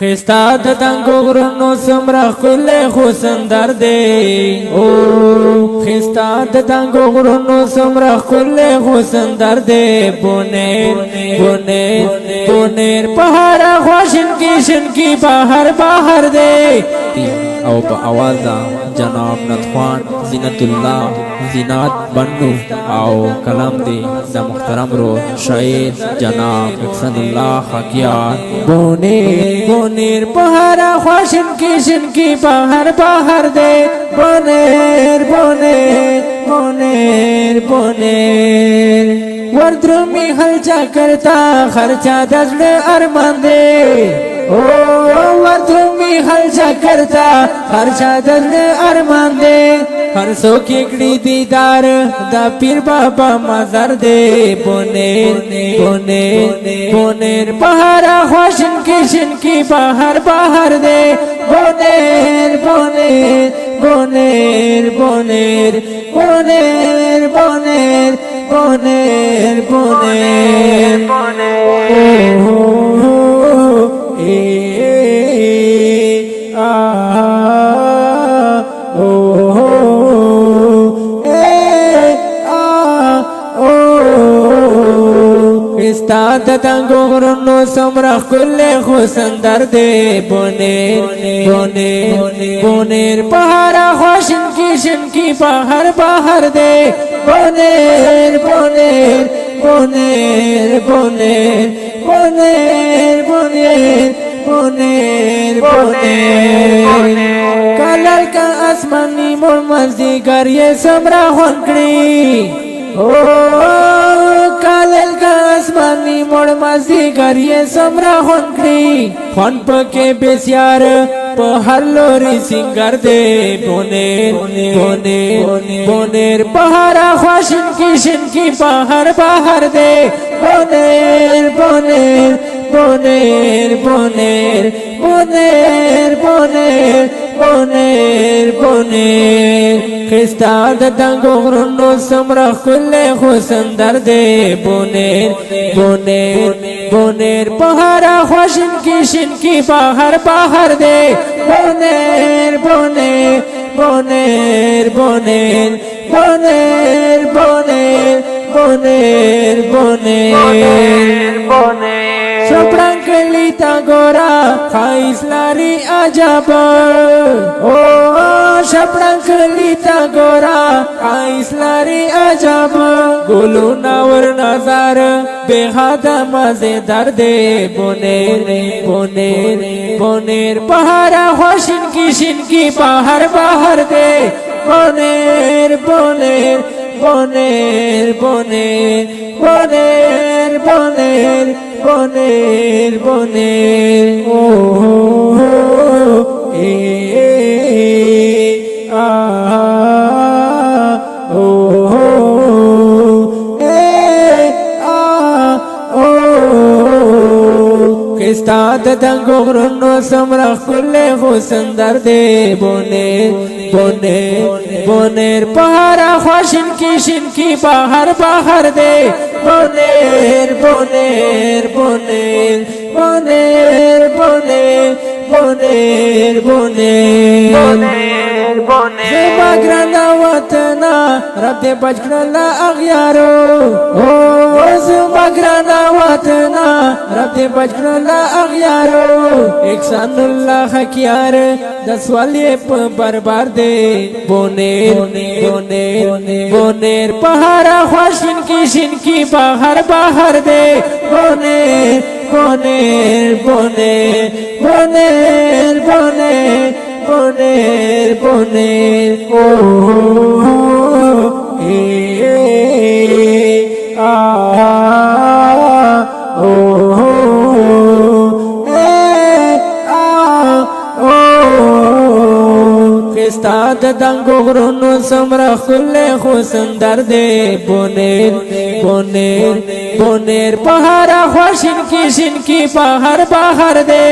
خستا د تنگو غرونو سمرا خله حسن درده او خستا د تنگو غرونو سمرا خله حسن درده بونیر بونیر بونیر پہاڑا خواشن کی باہر باہر دے او په आवाज دا جناب نتخوان زینت الله زینات بنو او کلام دی دا محترم رو شاعر جناب احسان الله خاکیار بونیر بونیر پہاڑا خواشن کی باہر باہر دے بونیر بونیر بونیر بونیر وردرمی خلچا کرتا خرچا دزل ارمان دے او وردرمی خلچا کرتا خرچا دزل ارمان دے ہر سو کیکڑی دیدار دا پیر بابا مزار دے بونیر بونیر بونیر پہاڑا خواشن کی باہر باہر دے بونیر بونیر بونیر بونیر بونیر بونیر بونیر بونیر استاد تنگو غرونو سمرا خله حسن درده بونیر بونیر بونیر پہاڑا خواشن کی باہر باہر دے بونیر بونیر بونیر بونیر بونیر بونیر بونیر بونیر کلر کا آسمانی مور مزدی گر یہ سمرا ہنکڑی او کالل کا آسمانی موڑ مزدی گر یہ سمرا ہنکڑی فن پکے بیسیار پہر لوری سنگر دے بونیر بونیر بونیر پہاڑا خواشن کی باہر باہر دے بونیر بونیر بونیر بونیر بونیر بونیر بونیر بونیر خستا د تنگو غرونو سمرا خله حسن درده بونیر بونیر بونیر پہاڑا خواشن کی باہر باہر دے بونیر بونیر بونیر بونیر بونیر بونیر بونیر بونیر بونیر شپرنگ لیتا گورا خائز لاری عجب او شپرنگ لیتا گورا خائز لاری عجب گلو ناور نظر بے حد مزیدار دے بونیر بونیر بونیر پہاڑا خواشن کی باہر باہر دے بونیر بونیر بونیر بونیر بونیر بونیر بونیر بونیر استاد تنگو غرونو سمرا خله حسن درده بونیر بونیر بونیر پہاڑا خواشن کی باہر باہر دے بونیر بونیر بونیر بونیر بونیر بونیر بونیر زما گرانا وطنا رب دے بچ کرلا اغیارو زما گرانا وطنا رب دے بچ کرلا اغیارو احسان اللہ خاکیار دس والی بربار دے بونیر بونیر بونیر پہاڑا خواشن کی باہر باہر دے بونیر بونیر بونیر بونیر بونیر بونیر بونیر خستا د تنگو غرونو سمرا خله حسن درده بونیر بونیر بونیر پہاڑا خواشن کی باہر باہر دے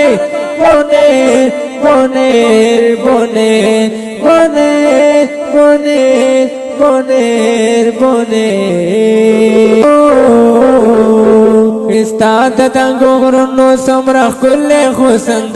بونیر بونیر بونیر بونیر بونیر بونیر بونیر استاد تنگو غرونو سمرا خله حسن